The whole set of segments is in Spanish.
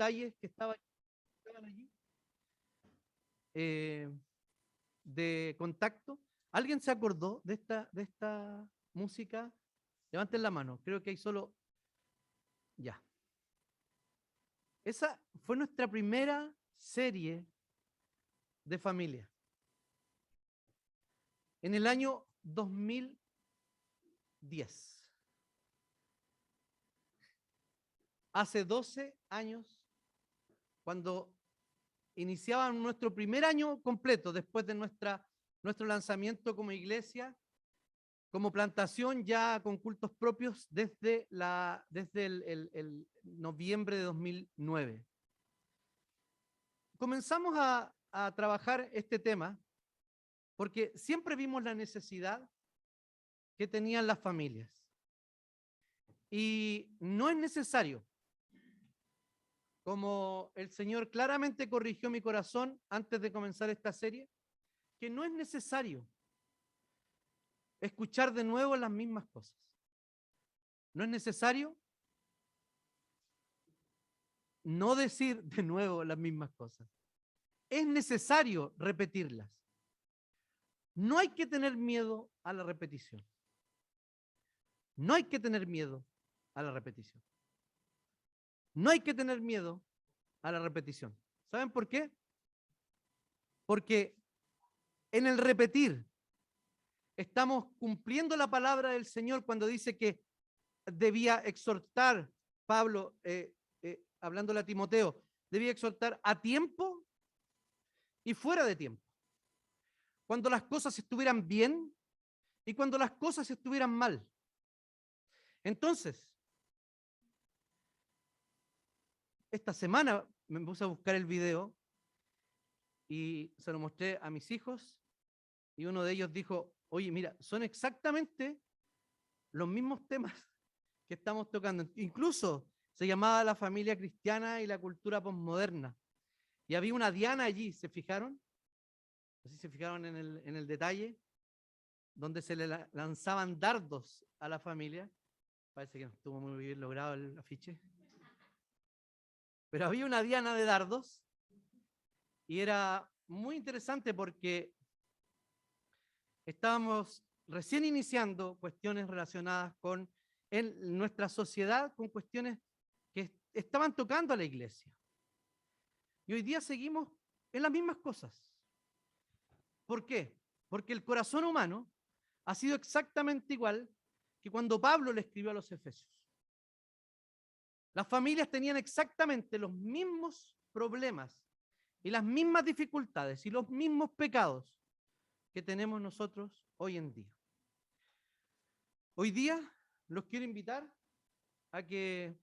detalles que estaban allí de contacto. ¿Alguien se acordó de esta música? Levanten la mano, creo que hay solo... Ya. Esa fue nuestra primera serie de familia. En el año 2010. Hace 12 años, cuando iniciaban nuestro primer año completo después de nuestro lanzamiento como iglesia, como plantación ya con cultos propios desde el noviembre de 2009. Comenzamos a trabajar este tema porque siempre vimos la necesidad que tenían las familias. Y no es necesario, como el Señor claramente corrigió mi corazón antes de comenzar esta serie, que no es necesario escuchar de nuevo las mismas cosas. No es necesario no decir de nuevo las mismas cosas. Es necesario repetirlas. No hay que tener miedo a la repetición. No hay que tener miedo a la repetición. No hay que tener miedo a la repetición. ¿Saben por qué? Porque en el repetir estamos cumpliendo la palabra del Señor cuando dice que debía exhortar, Pablo, hablándole a Timoteo, debía exhortar a tiempo y fuera de tiempo. Cuando las cosas estuvieran bien y cuando las cosas estuvieran mal. Entonces, esta semana me puse a buscar el video y se lo mostré a mis hijos y uno de ellos dijo, oye, mira, son exactamente los mismos temas que estamos tocando. Incluso se llamaba La familia cristiana y la cultura posmoderna. Y había una Diana allí, ¿se fijaron? No sé si se fijaron en el detalle, donde se le lanzaban dardos a la familia. Parece que no estuvo muy bien logrado el afiche. Pero había una Diana de dardos y era muy interesante porque estábamos recién iniciando cuestiones relacionadas con en nuestra sociedad, con cuestiones que estaban tocando a la iglesia. Y hoy día seguimos en las mismas cosas. ¿Por qué? Porque el corazón humano ha sido exactamente igual que cuando Pablo le escribió a los Efesios. Las familias tenían exactamente los mismos problemas y las mismas dificultades y los mismos pecados que tenemos nosotros hoy en día. Hoy día los quiero invitar a que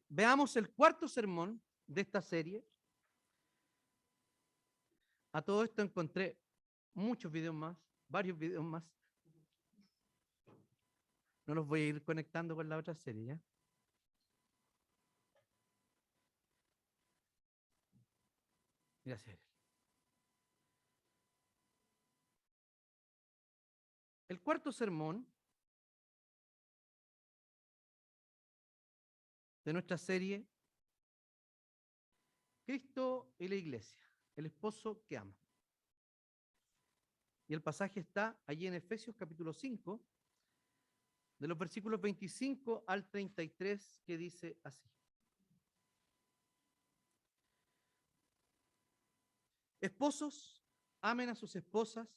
veamos el cuarto sermón de esta serie. A todo esto encontré muchos videos más, varios videos más. No los voy a ir conectando con la otra serie, ¿ya? Gracias. El cuarto sermón de nuestra serie, Cristo y la Iglesia, el esposo que ama. Y el pasaje está allí en Efesios capítulo 5, de los versículos 25 al 33, que dice así. Esposos, amen a sus esposas,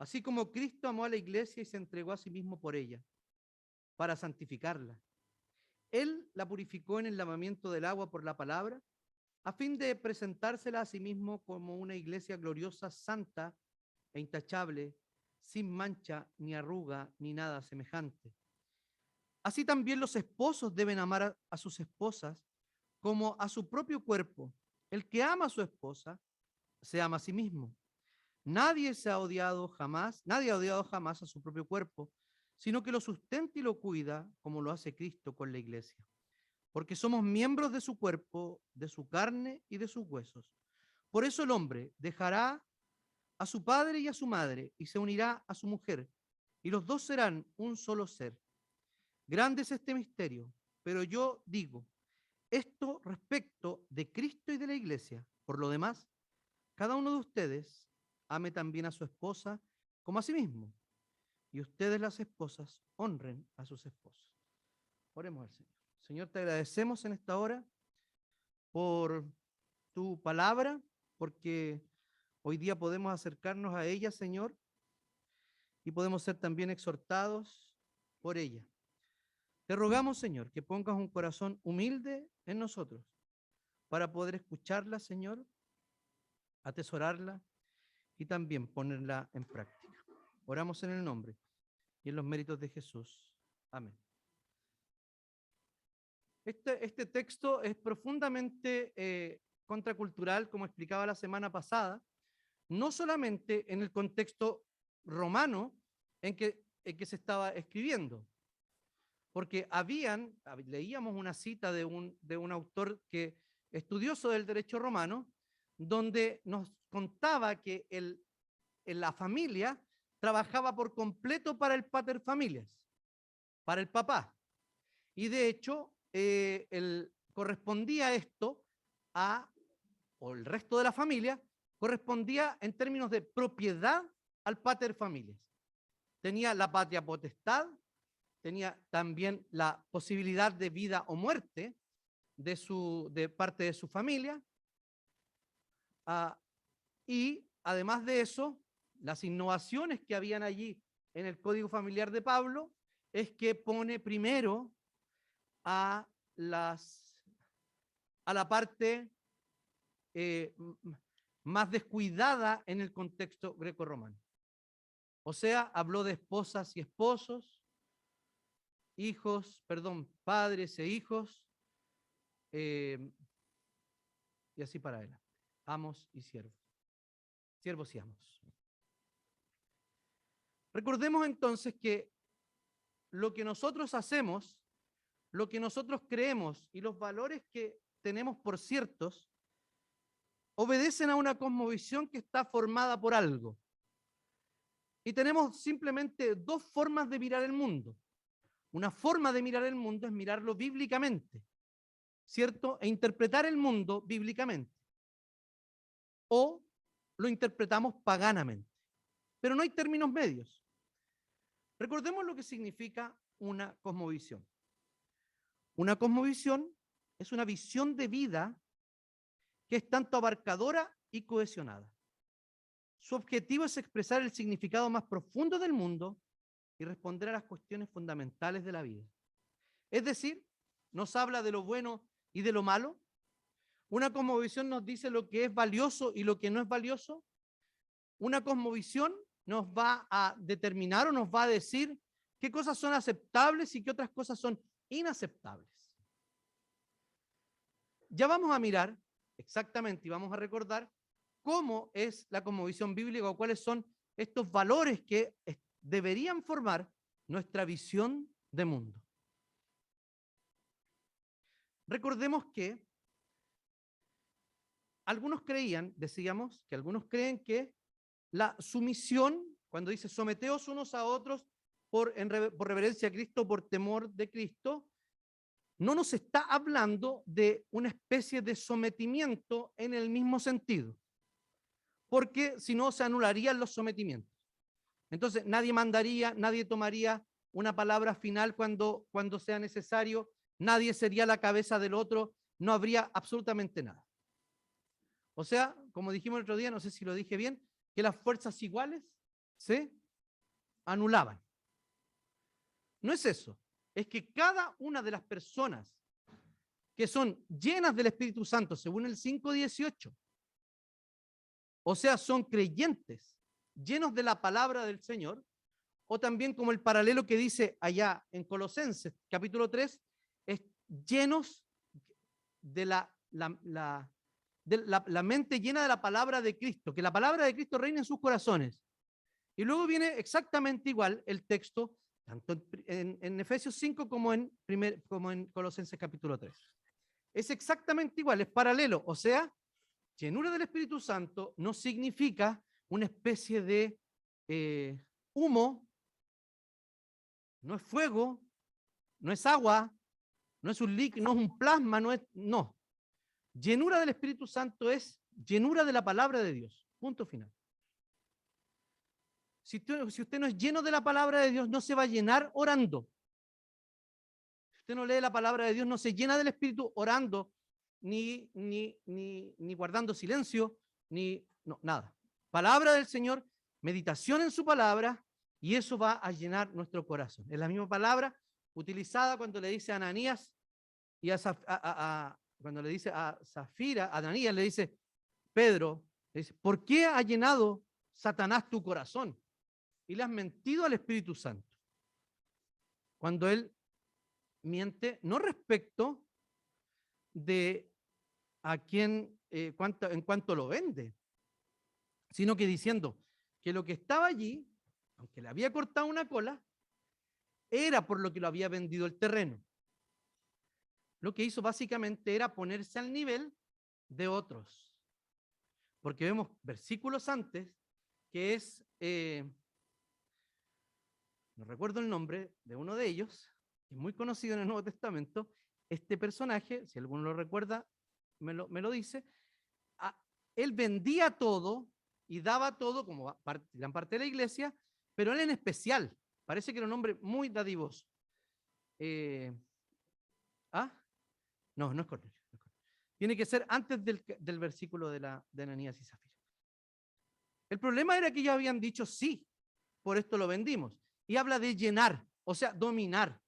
así como Cristo amó a la iglesia y se entregó a sí mismo por ella, para santificarla. Él la purificó en el lavamiento del agua por la palabra, a fin de presentársela a sí mismo como una iglesia gloriosa, santa e intachable, sin mancha, ni arruga, ni nada semejante. Así también los esposos deben amar a sus esposas como a su propio cuerpo. El que ama a su esposa se ama a sí mismo. Nadie ha odiado jamás a su propio cuerpo, sino que lo sustenta y lo cuida como lo hace Cristo con la iglesia. Porque somos miembros de su cuerpo, de su carne y de sus huesos. Por eso el hombre dejará a su padre y a su madre y se unirá a su mujer, y los dos serán un solo ser. Grande es este misterio, pero yo digo, Esto respecto de Cristo y de la iglesia. Por lo demás, cada uno de ustedes ame también a su esposa como a sí mismo. Y ustedes, las esposas, honren a sus esposos. Oremos al Señor. Señor, te agradecemos en esta hora por tu palabra, porque hoy día podemos acercarnos a ella, Señor, y podemos ser también exhortados por ella. Te rogamos, Señor, que pongas un corazón humilde en nosotros para poder escucharla, Señor, atesorarla y también ponerla en práctica. Oramos en el nombre y en los méritos de Jesús. Amén. Este texto es profundamente contracultural, como explicaba la semana pasada, no solamente en el contexto romano en que se estaba escribiendo, porque leíamos una cita de un autor que estudioso del derecho romano, donde nos contaba que la familia trabajaba por completo para el pater familias, para el papá. Y de hecho, correspondía esto o el resto de la familia, correspondía en términos de propiedad al pater familias. Tenía la patria potestad, tenía también la posibilidad de vida o muerte de parte de su familia, y además de eso, las innovaciones que habían allí en el Código Familiar de Pablo es que pone primero a la parte más descuidada en el contexto greco-romano. O sea, habló de esposas y esposos, padres e hijos, y así para adelante. Amos y siervos. Siervos y amos. Recordemos entonces que lo que nosotros hacemos, lo que nosotros creemos y los valores que tenemos por ciertos, obedecen a una cosmovisión que está formada por algo. Y tenemos simplemente dos formas de mirar el mundo. Una forma de mirar el mundo es mirarlo bíblicamente, ¿cierto? E interpretar el mundo bíblicamente. O lo interpretamos paganamente. Pero no hay términos medios. Recordemos lo que significa una cosmovisión. Una cosmovisión es una visión de vida que es tanto abarcadora y cohesionada. Su objetivo es expresar el significado más profundo del mundo y responder a las cuestiones fundamentales de la vida. Es decir, nos habla de lo bueno y de lo malo. Una cosmovisión nos dice lo que es valioso y lo que no es valioso. Una cosmovisión nos va a determinar o nos va a decir qué cosas son aceptables y qué otras cosas son inaceptables. Ya vamos a mirar exactamente y vamos a recordar cómo es la cosmovisión bíblica o cuáles son estos valores que deberían formar nuestra visión de mundo. Recordemos que decíamos que algunos creen que la sumisión, cuando dice someteos unos a otros por reverencia a Cristo, por temor de Cristo, no nos está hablando de una especie de sometimiento en el mismo sentido, porque si no se anularían los sometimientos. Entonces nadie mandaría, nadie tomaría una palabra final cuando sea necesario, nadie sería la cabeza del otro, no habría absolutamente nada. O sea, como dijimos el otro día, no sé si lo dije bien, que las fuerzas iguales se anulaban. No es eso, es que cada una de las personas que son llenas del Espíritu Santo, según el 5:18, o sea, son creyentes, llenos de la palabra del Señor, o también como el paralelo que dice allá en Colosenses, capítulo 3, es llenos de la mente llena de la palabra de Cristo, que la palabra de Cristo reina en sus corazones. Y luego viene exactamente igual el texto, tanto en Efesios 5 como en Colosenses capítulo 3. Es exactamente igual, es paralelo. O sea, llenura del Espíritu Santo no significa una especie de humo, no es fuego, no es agua, no es un líquido, no es un plasma, no. Llenura del Espíritu Santo es llenura de la palabra de Dios. Punto final. Si usted no es lleno de la palabra de Dios, no se va a llenar orando. Si usted no lee la palabra de Dios, no se llena del Espíritu orando, ni guardando silencio, nada. Palabra del Señor, meditación en su palabra, y eso va a llenar nuestro corazón. Es la misma palabra utilizada cuando le dice a Ananías y cuando le dice a Zafira, a Ananías le dice, Pedro, le dice, ¿por qué ha llenado Satanás tu corazón? Y le has mentido al Espíritu Santo. Cuando él miente, no respecto de a quién, en cuanto lo vende, sino que diciendo que lo que estaba allí, aunque le había cortado una cola, era por lo que lo había vendido el terreno. Lo que hizo básicamente era ponerse al nivel de otros. Porque vemos versículos antes, que es, no recuerdo el nombre de uno de ellos, que es muy conocido en el Nuevo Testamento. Este personaje, si alguno lo recuerda, me lo dice, él vendía todo y daba todo como gran parte de la iglesia, pero él en especial, parece que era un hombre muy dadivoso. No, no es Cornelio. Tiene que ser antes del versículo de Ananías y Zafira. El problema era que ellos habían dicho sí, por esto lo vendimos. Y habla de llenar, o sea, dominar.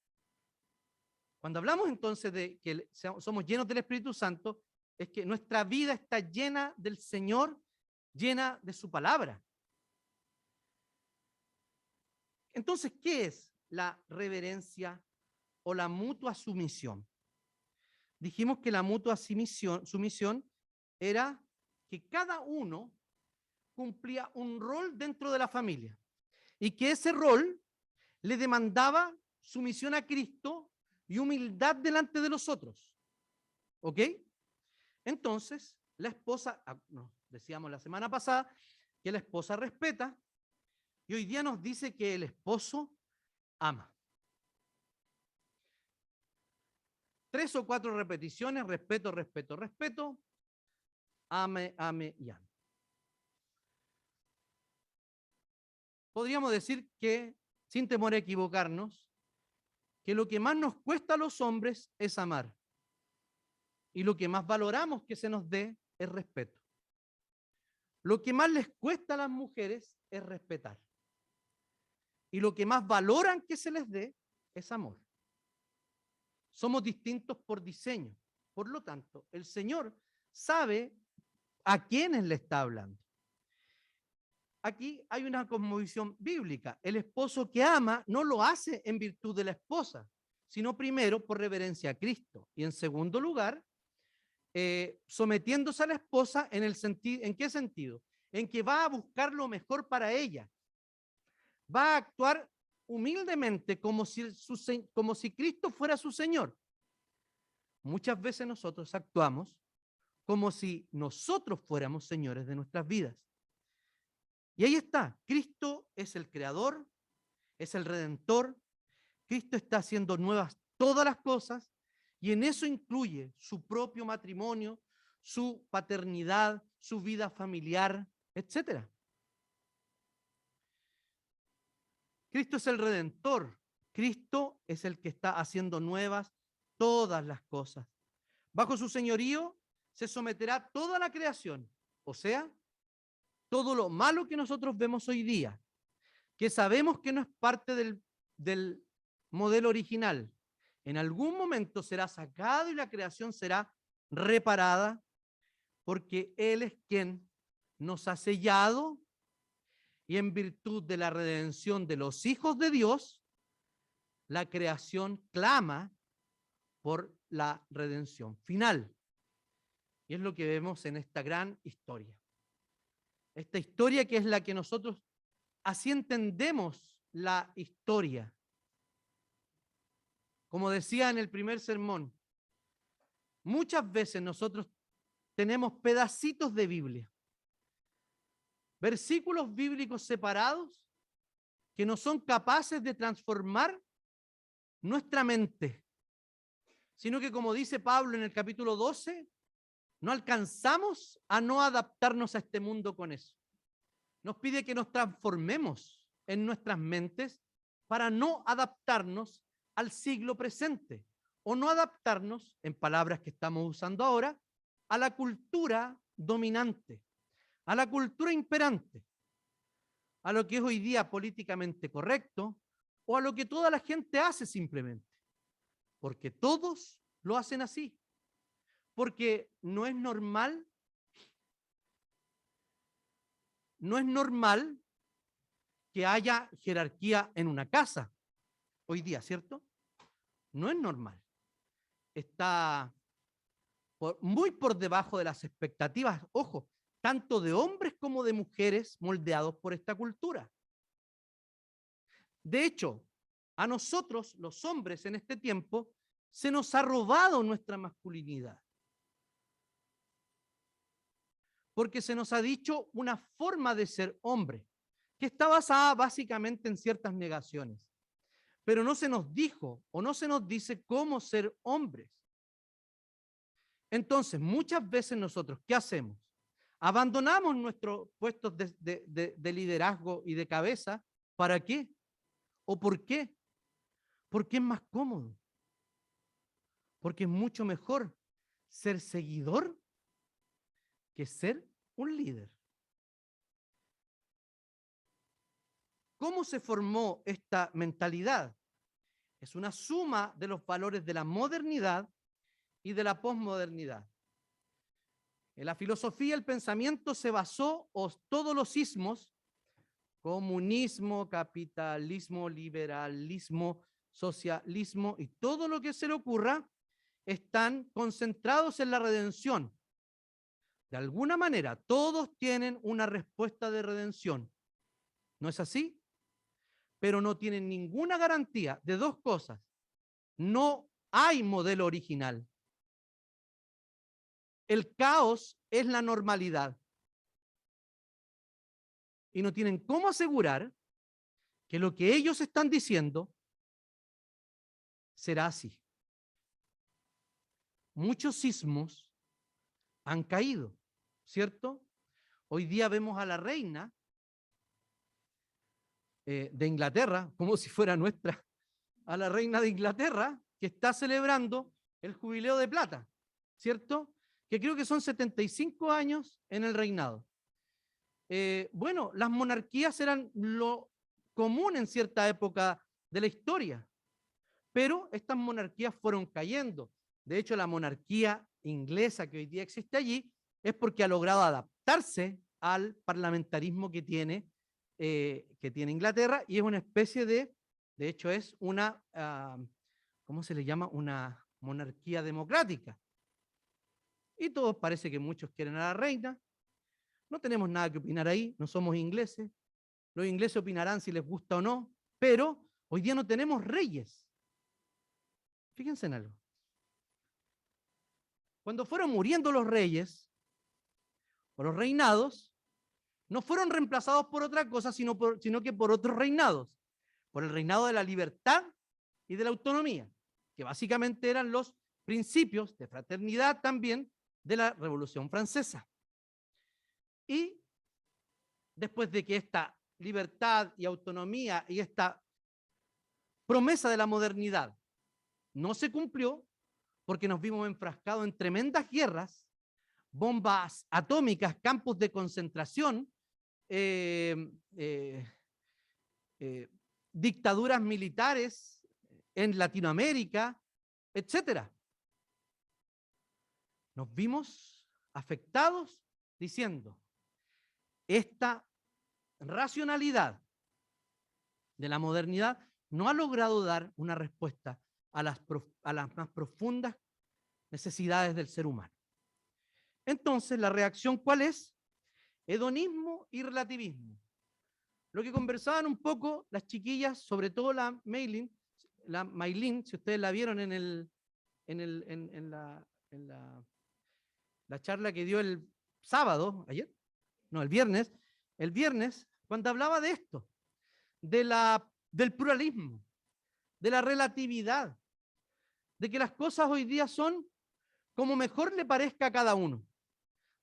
Cuando hablamos entonces de que somos llenos del Espíritu Santo, es que nuestra vida está llena del Señor, llena de su palabra. Entonces, ¿qué es la reverencia o la mutua sumisión? Dijimos que la mutua sumisión era que cada uno cumplía un rol dentro de la familia y que ese rol le demandaba sumisión a Cristo y humildad delante de los otros. ¿Ok? Entonces, la esposa, decíamos la semana pasada, que la esposa respeta, y hoy día nos dice que el esposo ama. 3 o 4 repeticiones, respeto, respeto, respeto, ame, ame y ame. Podríamos decir que, sin temor a equivocarnos, que lo que más nos cuesta a los hombres es amar. Y lo que más valoramos que se nos dé es respeto. Lo que más les cuesta a las mujeres es respetar. Y lo que más valoran que se les dé es amor. Somos distintos por diseño. Por lo tanto, el Señor sabe a quiénes le está hablando. Aquí hay una cosmovisión bíblica. El esposo que ama no lo hace en virtud de la esposa, sino primero por reverencia a Cristo. Y en segundo lugar, sometiéndose a la esposa ¿en qué sentido? En que va a buscar lo mejor para ella. Va a actuar humildemente como si Cristo fuera su Señor. Muchas veces nosotros actuamos como si nosotros fuéramos señores de nuestras vidas. Y ahí está, Cristo es el creador, es el redentor, Cristo está haciendo nuevas todas las cosas y en eso incluye su propio matrimonio, su paternidad, su vida familiar, etc. Cristo es el redentor, Cristo es el que está haciendo nuevas todas las cosas. Bajo su señorío se someterá toda la creación, o sea, todo lo malo que nosotros vemos hoy día, que sabemos que no es parte del modelo original, en algún momento será sacado y la creación será reparada, porque Él es quien nos ha sellado y en virtud de la redención de los hijos de Dios, la creación clama por la redención final. Y es lo que vemos en esta gran historia. Esta historia que es la que nosotros, así entendemos la historia. Como decía en el primer sermón, muchas veces nosotros tenemos pedacitos de Biblia, versículos bíblicos separados que no son capaces de transformar nuestra mente. sino que, como dice Pablo en el capítulo 12, no alcanzamos a no adaptarnos a este mundo con eso. Nos pide que nos transformemos en nuestras mentes para no adaptarnos al siglo presente o no adaptarnos, en palabras que estamos usando ahora, a la cultura dominante, a la cultura imperante, a lo que es hoy día políticamente correcto o a lo que toda la gente hace simplemente, porque todos lo hacen así, porque no es normal que haya jerarquía en una casa hoy día, ¿cierto? No es normal. Está muy por debajo de las expectativas, ojo, tanto de hombres como de mujeres moldeados por esta cultura. De hecho, a nosotros, los hombres en este tiempo, se nos ha robado nuestra masculinidad. Porque se nos ha dicho una forma de ser hombre, que está basada básicamente en ciertas negaciones. Pero no se nos dijo o no se nos dice cómo ser hombres. Entonces, muchas veces nosotros, ¿qué hacemos? Abandonamos nuestros puestos de liderazgo y de cabeza. ¿Para qué? ¿O por qué? Porque es más cómodo. Porque es mucho mejor ser seguidor que ser un líder. ¿Cómo se formó esta mentalidad? Es una suma de los valores de la modernidad y de la posmodernidad. En la filosofía, el pensamiento se basó, o todos los ismos, comunismo, capitalismo, liberalismo, socialismo y todo lo que se le ocurra, están concentrados en la redención. De alguna manera, todos tienen una respuesta de redención. ¿No es así? Pero no tienen ninguna garantía de dos cosas. No hay modelo original. El caos es la normalidad. Y no tienen cómo asegurar que lo que ellos están diciendo será así. Muchos sismos han caído, ¿cierto? Hoy día vemos a la reina de Inglaterra, como si fuera nuestra, a la reina de Inglaterra, que está celebrando el jubileo de plata, ¿cierto? Que creo que son 75 años en el reinado. Bueno, las monarquías eran lo común en cierta época de la historia, pero estas monarquías fueron cayendo. De hecho, la monarquía inglesa que hoy día existe allí es porque ha logrado adaptarse al parlamentarismo que tiene Inglaterra, y es una especie de hecho es una, ¿cómo se le llama? Una monarquía democrática. Y todos parece que muchos quieren a la reina. No tenemos nada que opinar ahí, no somos ingleses. Los ingleses opinarán si les gusta o no, pero hoy día no tenemos reyes. Fíjense en algo. Cuando fueron muriendo los reyes o los reinados, no fueron reemplazados por otra cosa, sino que por otros reinados. Por el reinado de la libertad y de la autonomía, que básicamente eran los principios de fraternidad también de la Revolución Francesa. Y después de que esta libertad y autonomía y esta promesa de la modernidad no se cumplió, porque nos vimos enfrascados en tremendas guerras, bombas atómicas, campos de concentración, dictaduras militares en Latinoamérica, etcétera. Nos vimos afectados diciendo, esta racionalidad de la modernidad no ha logrado dar una respuesta a las más profundas necesidades del ser humano. Entonces, la reacción, ¿cuál es? Hedonismo y relativismo. Lo que conversaban un poco las chiquillas, sobre todo la Maylin, si ustedes la vieron en la charla que dio el sábado, ayer, no, el viernes, cuando hablaba de esto, del pluralismo, de la relatividad, de que las cosas hoy día son como mejor le parezca a cada uno.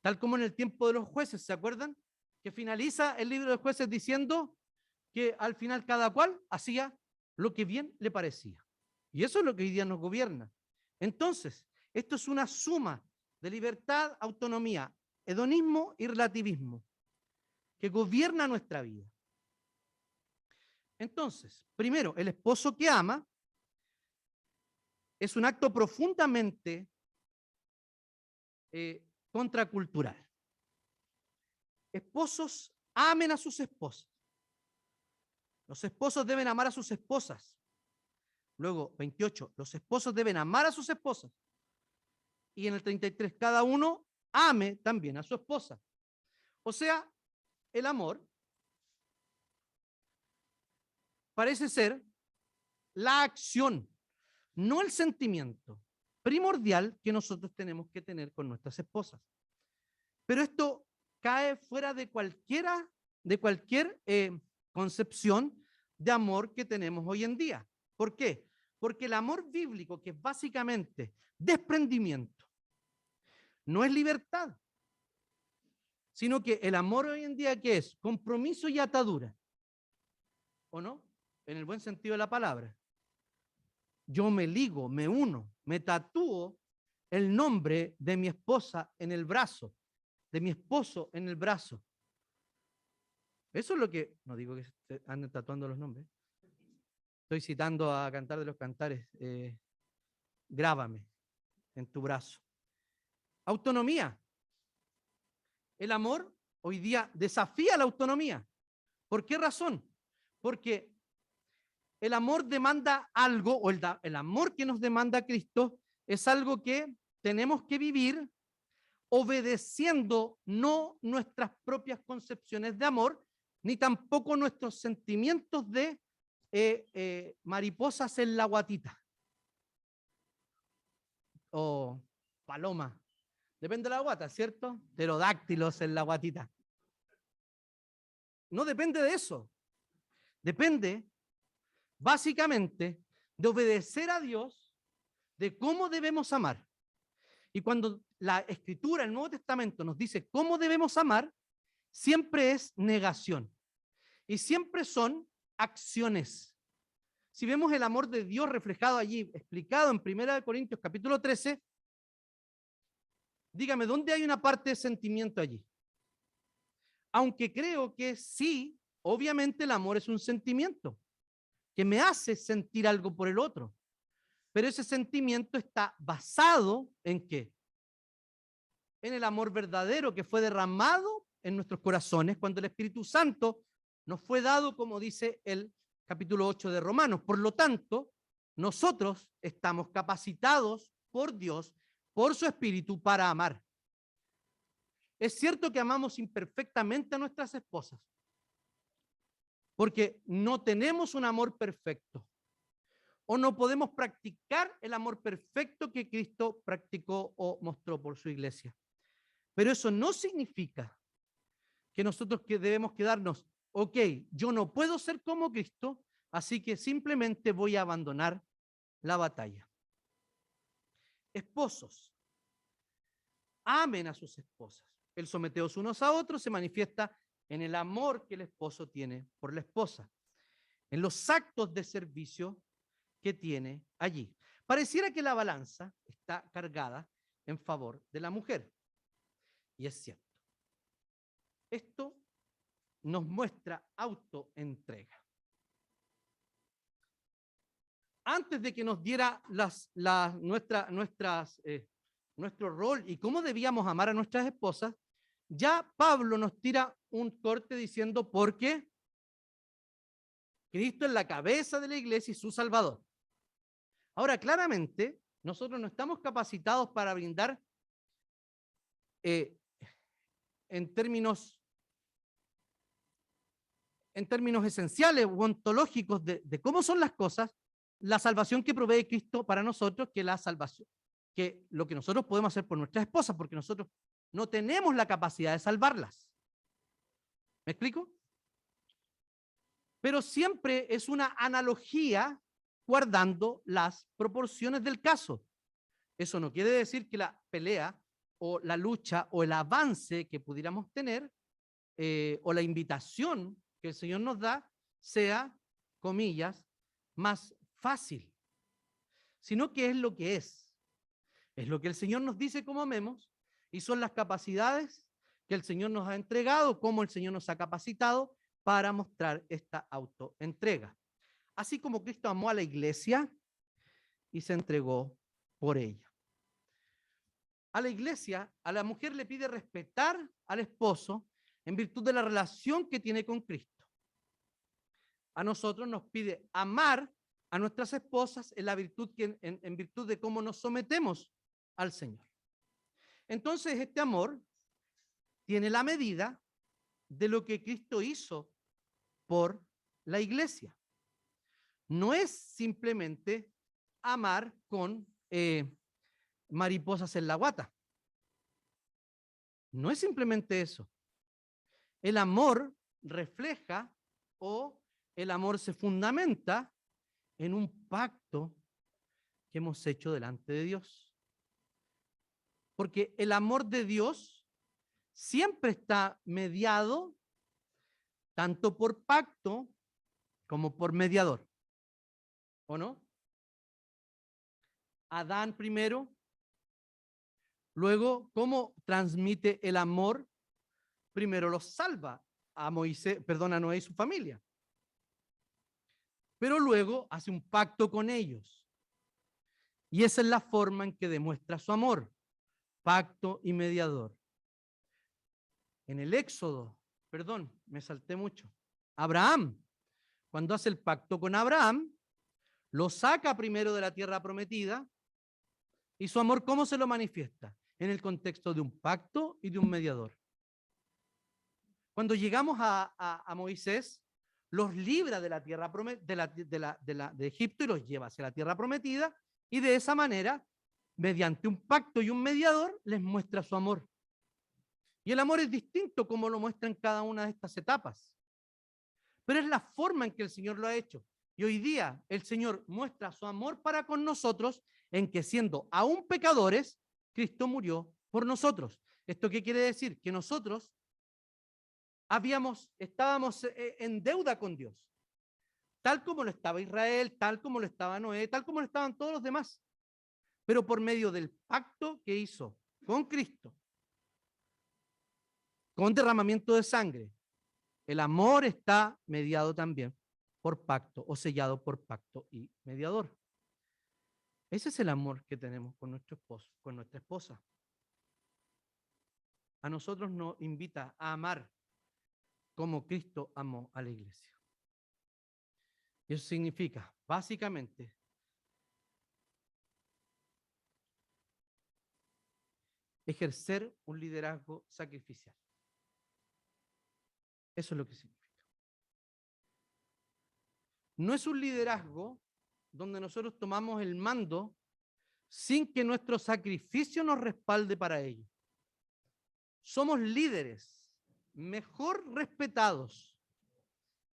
Tal como en el tiempo de los jueces, ¿se acuerdan? Que finaliza el libro de jueces diciendo que al final cada cual hacía lo que bien le parecía. Y eso es lo que hoy día nos gobierna. Entonces, esto es una suma de libertad, autonomía, hedonismo y relativismo que gobierna nuestra vida. Entonces, primero, el esposo que ama es un acto profundamente contracultural. Esposos amen a sus esposas. Los esposos deben amar a sus esposas. Luego, 28, los esposos deben amar a sus esposas. Y en el 33, cada uno ame también a su esposa. O sea, el amor parece ser la acción, no el sentimiento primordial que nosotros tenemos que tener con nuestras esposas. Pero esto cae fuera de cualquier concepción de amor que tenemos hoy en día. ¿Por qué? Porque el amor bíblico, que es básicamente desprendimiento, no es libertad, sino que el amor hoy en día, ¿qué es? Compromiso y atadura. ¿O no? En el buen sentido de la palabra. Yo me ligo, me uno, me tatúo el nombre de mi esposa en el brazo, de mi esposo en el brazo. Eso es lo que, no digo que se anden tatuando los nombres. Estoy citando a Cantar de los Cantares. Grábame en tu brazo. Autonomía. El amor hoy día desafía la autonomía. ¿Por qué razón? Porque el amor demanda algo, o el amor que nos demanda Cristo es algo que tenemos que vivir obedeciendo no nuestras propias concepciones de amor, ni tampoco nuestros sentimientos de mariposas en la guatita. O paloma. Depende de la guata, ¿cierto? Pterodáctilos en la guatita. No depende de eso. Depende, básicamente, de obedecer a Dios, de cómo debemos amar. Y cuando la Escritura, el Nuevo Testamento, nos dice cómo debemos amar, siempre es negación. Y siempre son acciones. Si vemos el amor de Dios reflejado allí, explicado en 1 Corintios capítulo 13, dígame, ¿dónde hay una parte de sentimiento allí? Aunque creo que sí, obviamente el amor es un sentimiento que me hace sentir algo por el otro. Pero ese sentimiento está basado ¿en qué? En el amor verdadero que fue derramado en nuestros corazones cuando el Espíritu Santo nos fue dado, como dice el capítulo 8 de Romanos. Por lo tanto, nosotros estamos capacitados por Dios, por su Espíritu, para amar. Es cierto que amamos imperfectamente a nuestras esposas, porque no tenemos un amor perfecto, o no podemos practicar el amor perfecto que Cristo practicó o mostró por su iglesia. Pero eso no significa que nosotros debemos quedarnos, ok, yo no puedo ser como Cristo, así que simplemente voy a abandonar la batalla. Esposos, amen a sus esposas. El someteos unos a otros se manifiesta en el amor que el esposo tiene por la esposa, en los actos de servicio que tiene allí. Pareciera que la balanza está cargada en favor de la mujer. Y es cierto. Esto nos muestra autoentrega. Antes de que nos diera nuestro rol y cómo debíamos amar a nuestras esposas, ya Pablo nos tira un corte diciendo, porque Cristo es la cabeza de la iglesia y su Salvador. Ahora, claramente, nosotros no estamos capacitados para brindar en términos esenciales o ontológicos de cómo son las cosas, la salvación que provee Cristo para nosotros, que la salvación, que lo que nosotros podemos hacer por nuestras esposas, porque nosotros no tenemos la capacidad de salvarlas. ¿Me explico? Pero siempre es una analogía guardando las proporciones del caso. Eso no quiere decir que la pelea o la lucha o el avance que pudiéramos tener o la invitación que el Señor nos da sea, comillas, más fácil, sino que es lo que es. Es lo que el Señor nos dice como amemos y son las capacidades que el Señor nos ha entregado, cómo el Señor nos ha capacitado para mostrar esta autoentrega. Así como Cristo amó a la iglesia y se entregó por ella. A la iglesia, a la mujer le pide respetar al esposo en virtud de la relación que tiene con Cristo. A nosotros nos pide amar a nuestras esposas en la virtud en virtud de cómo nos sometemos al Señor. Entonces, este amor tiene la medida de lo que Cristo hizo por la iglesia. No es simplemente amar con mariposas en la guata. No es simplemente eso. El amor refleja o el amor se fundamenta en un pacto que hemos hecho delante de Dios. Porque el amor de Dios siempre está mediado tanto por pacto como por mediador. ¿O no? Adán primero, luego, ¿cómo transmite el amor? Primero los salva a Moisés, perdón, a Noé y su familia. Pero luego hace un pacto con ellos. Y esa es la forma en que demuestra su amor, pacto y mediador. En el Éxodo, perdón, me salté mucho. Abraham, cuando hace el pacto con Abraham, lo saca primero de la tierra prometida y su amor, ¿cómo se lo manifiesta? En el contexto de un pacto y de un mediador. Cuando llegamos a Moisés, los libra de la tierra de Egipto y los lleva hacia la tierra prometida y de esa manera, mediante un pacto y un mediador, les muestra su amor. Y el amor es distinto como lo muestra en cada una de estas etapas. Pero es la forma en que el Señor lo ha hecho. Y hoy día el Señor muestra su amor para con nosotros en que siendo aún pecadores, Cristo murió por nosotros. ¿Esto qué quiere decir? Que nosotros estábamos en deuda con Dios, tal como lo estaba Israel, tal como lo estaba Noé, tal como lo estaban todos los demás. Pero por medio del pacto que hizo con Cristo, con derramamiento de sangre, el amor está mediado también por pacto o sellado por pacto y mediador. Ese es el amor que tenemos con nuestro esposo, con nuestra esposa. A nosotros nos invita a amar como Cristo amó a la iglesia. Y eso significa, básicamente, ejercer un liderazgo sacrificial. Eso es lo que significa. No es un liderazgo donde nosotros tomamos el mando sin que nuestro sacrificio nos respalde para ello. Somos líderes mejor respetados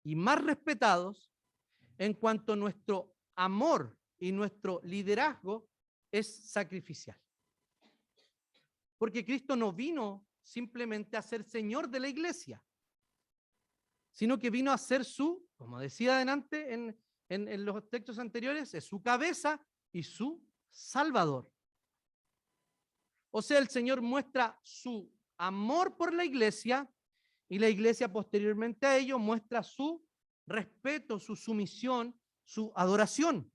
y más respetados en cuanto nuestro amor y nuestro liderazgo es sacrificial. Porque Cristo no vino simplemente a ser Señor de la iglesia, sino que vino a ser su, como decía adelante en los textos anteriores, es su cabeza y su Salvador. O sea, el Señor muestra su amor por la iglesia y la iglesia posteriormente a ello muestra su respeto, su sumisión, su adoración.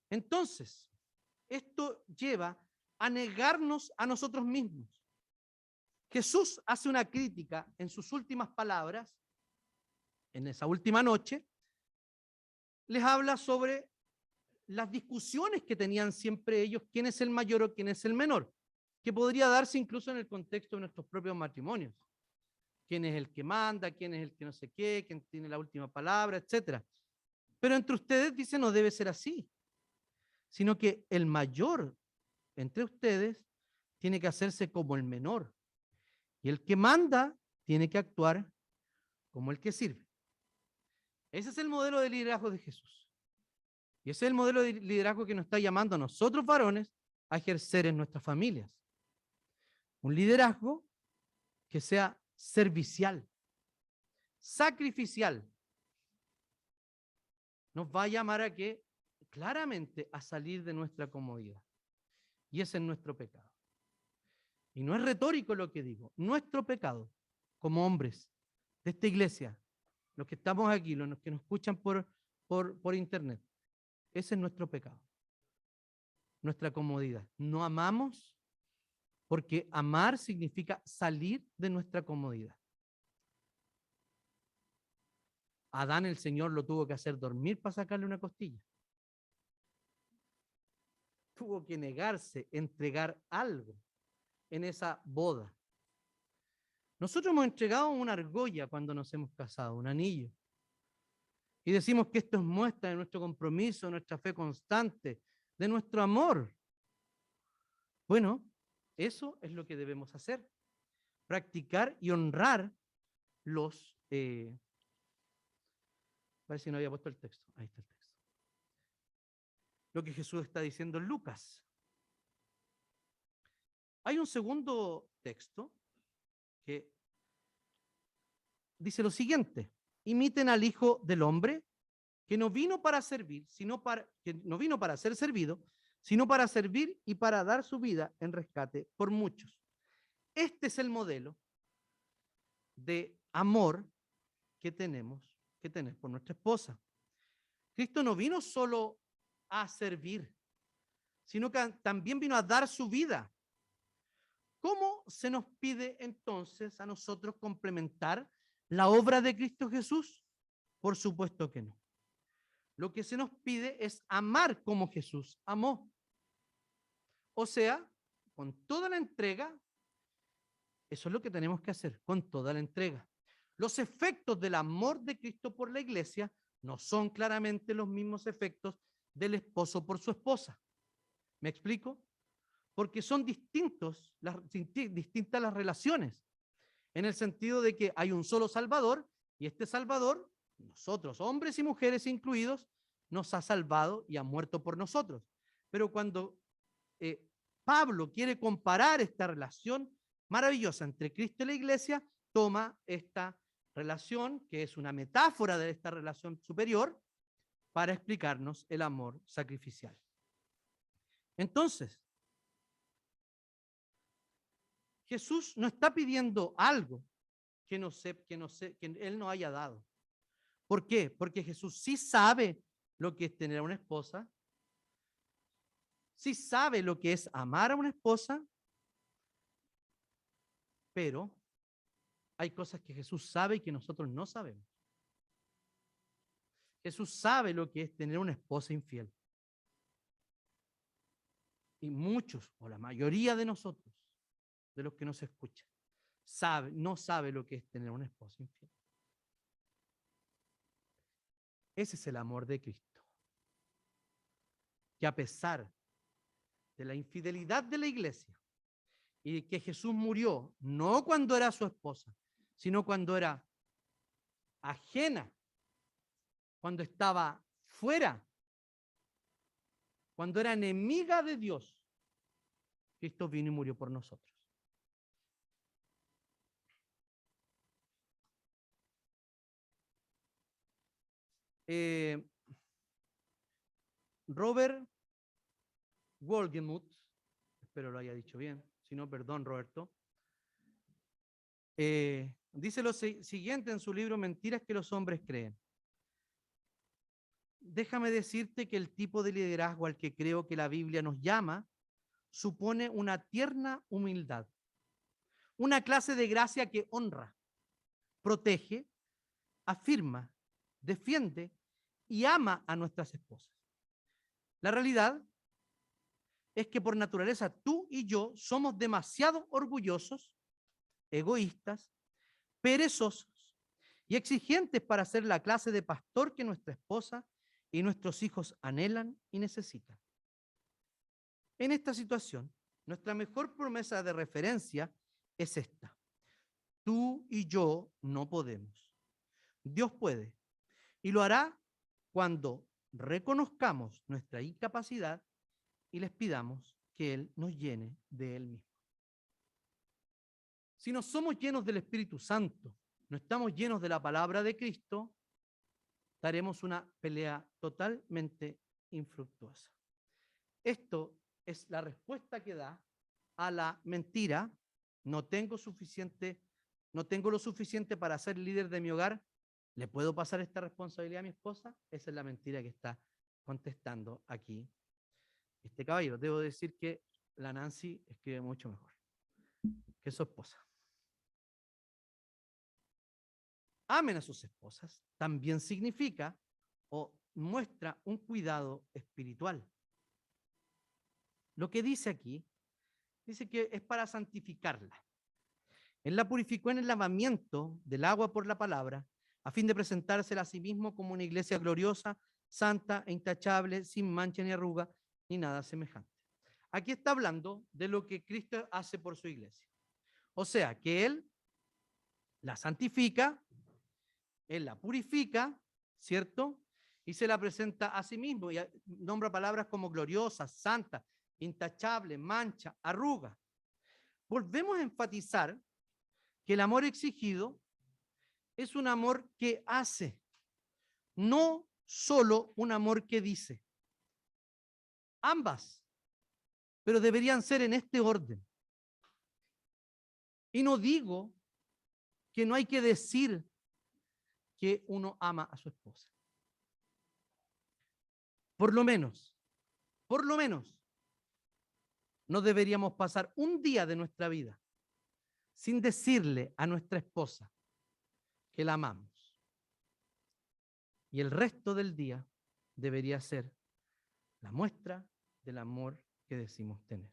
Entonces, esto lleva a negarnos a nosotros mismos. Jesús hace una crítica en sus últimas palabras, en esa última noche, les habla sobre las discusiones que tenían siempre ellos, quién es el mayor o quién es el menor, que podría darse incluso en el contexto de nuestros propios matrimonios. Quién es el que manda, quién es el que no sé qué, quién tiene la última palabra, etc. Pero entre ustedes dice no debe ser así, sino que el mayor entre ustedes tiene que hacerse como el menor y el que manda tiene que actuar como el que sirve. Ese es el modelo de liderazgo de Jesús. Y ese es el modelo de liderazgo que nos está llamando a nosotros varones a ejercer en nuestras familias. Un liderazgo que sea servicial, sacrificial. Nos va a llamar a que, claramente, a salir de nuestra comodidad. Y ese es nuestro pecado. Y no es retórico lo que digo. Nuestro pecado, como hombres de esta iglesia, los que estamos aquí, los que nos escuchan por internet, ese es nuestro pecado. Nuestra comodidad. No amamos porque amar significa salir de nuestra comodidad. Adán, el Señor lo tuvo que hacer dormir para sacarle una costilla. Tuvo que negarse, entregar algo en esa boda. Nosotros hemos entregado una argolla cuando nos hemos casado, un anillo. Y decimos que esto es muestra de nuestro compromiso, de nuestra fe constante, de nuestro amor. Bueno, eso es lo que debemos hacer. Practicar y honrar los... parece que no había puesto el texto. Ahí está el texto. Lo que Jesús está diciendo en Lucas. Hay un segundo texto que dice lo siguiente: imiten al Hijo del Hombre, que no vino para servir, que no vino para ser servido, sino para servir y para dar su vida en rescate por muchos. Este es el modelo de amor que tenemos que tener por nuestra esposa. Cristo no vino solo a servir, sino que también vino a dar su vida. ¿Cómo se nos pide entonces a nosotros complementar la obra de Cristo Jesús? Por supuesto que no. Lo que se nos pide es amar como Jesús amó. O sea, con toda la entrega. Eso es lo que tenemos que hacer, con toda la entrega. Los efectos del amor de Cristo por la iglesia no son claramente los mismos efectos del esposo por su esposa. ¿Me explico? Porque son distintas las relaciones, en el sentido de que hay un solo Salvador, y este Salvador, nosotros, hombres y mujeres incluidos, nos ha salvado y ha muerto por nosotros. Pero cuando Pablo quiere comparar esta relación maravillosa entre Cristo y la iglesia, toma esta relación, que es una metáfora de esta relación superior, para explicarnos el amor sacrificial. Entonces, Jesús no está pidiendo algo que Él no haya dado. ¿Por qué? Porque Jesús sí sabe lo que es tener a una esposa, sí sabe lo que es amar a una esposa, pero hay cosas que Jesús sabe y que nosotros no sabemos. Jesús sabe lo que es tener una esposa infiel. Y muchos, o la mayoría de nosotros, de los que nos escuchan, no sabe lo que es tener una esposa infiel. Ese es el amor de Cristo. Que a pesar de la infidelidad de la iglesia y de que Jesús murió, no cuando era su esposa, sino cuando era ajena, cuando estaba fuera, cuando era enemiga de Dios, Cristo vino y murió por nosotros. Robert Wolgemuth, espero lo haya dicho bien, si no, perdón, Roberto, dice lo siguiente en su libro Mentiras que los hombres creen. Déjame decirte que el tipo de liderazgo al que creo que la Biblia nos llama supone una tierna humildad, una clase de gracia que honra, protege, afirma, defiende y ama a nuestras esposas. La realidad es que por naturaleza tú y yo somos demasiado orgullosos, egoístas, perezosos y exigentes para ser la clase de pastor que nuestra esposa y nuestros hijos anhelan y necesitan. En esta situación, nuestra mejor promesa de referencia es esta: tú y yo no podemos. Dios puede, y lo hará cuando reconozcamos nuestra incapacidad y les pidamos que Él nos llene de Él mismo. Si no somos llenos del Espíritu Santo, no estamos llenos de la palabra de Cristo, daremos una pelea totalmente infructuosa. Esto es la respuesta que da a la mentira: no tengo lo suficiente para ser líder de mi hogar, ¿le puedo pasar esta responsabilidad a mi esposa? Esa es la mentira que está contestando aquí este caballero. Debo decir que la Nancy escribe mucho mejor que su esposa. Amen a sus esposas también significa o muestra un cuidado espiritual. Lo que dice aquí, dice que es para santificarla. Él la purificó en el lavamiento del agua por la palabra, a fin de presentársela a sí mismo como una iglesia gloriosa, santa e intachable, sin mancha ni arruga, ni nada semejante. Aquí está hablando de lo que Cristo hace por su iglesia. O sea, que Él la santifica, Él la purifica, ¿cierto? Y se la presenta a sí mismo, y nombra palabras como gloriosa, santa, intachable, mancha, arruga. Volvemos a enfatizar que el amor exigido es un amor que hace, no solo un amor que dice. Ambas, pero deberían ser en este orden. Y no digo que no hay que decir que uno ama a su esposa. Por lo menos, no deberíamos pasar un día de nuestra vida sin decirle a nuestra esposa que la amamos. Y el resto del día debería ser la muestra del amor que decimos tener.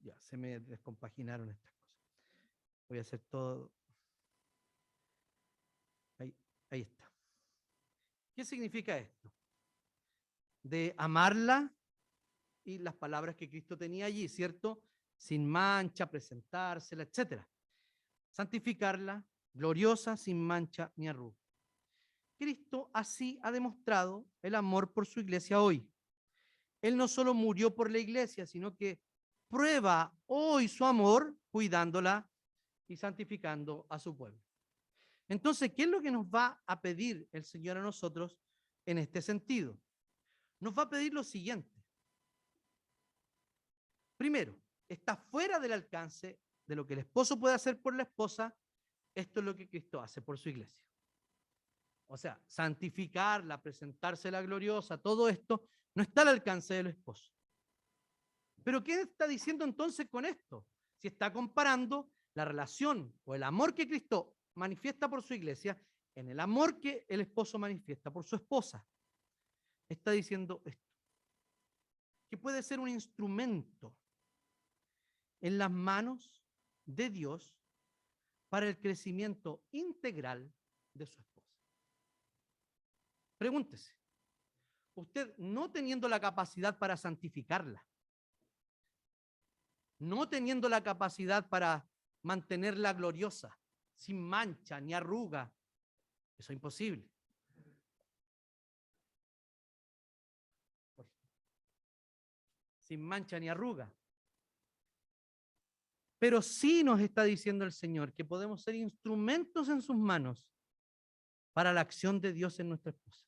Ya se me descompaginaron estas cosas. Voy a hacer todo. Ahí está. ¿Qué significa esto? De amarla y las palabras que Cristo tenía allí, ¿cierto? Sin mancha, presentársela, etc. Santificarla, gloriosa, sin mancha ni arruga. Cristo así ha demostrado el amor por su iglesia hoy. Él no solo murió por la iglesia, sino que prueba hoy su amor cuidándola y santificando a su pueblo. Entonces, ¿qué es lo que nos va a pedir el Señor a nosotros en este sentido? Nos va a pedir lo siguiente. Primero, está fuera del alcance de lo que el esposo puede hacer por la esposa. Esto es lo que Cristo hace por su iglesia. O sea, santificarla, presentársela gloriosa, todo esto no está al alcance del esposo. Pero ¿qué está diciendo entonces con esto? Si está comparando la relación o el amor que Cristo manifiesta por su iglesia en el amor que el esposo manifiesta por su esposa. Está diciendo esto, que puede ser un instrumento en las manos de Dios para el crecimiento integral de su esposa. Pregúntese, usted no teniendo la capacidad para santificarla, no teniendo la capacidad para mantenerla gloriosa, sin mancha ni arruga, eso es imposible. Sin mancha ni arruga. Pero sí nos está diciendo el Señor que podemos ser instrumentos en sus manos para la acción de Dios en nuestra esposa.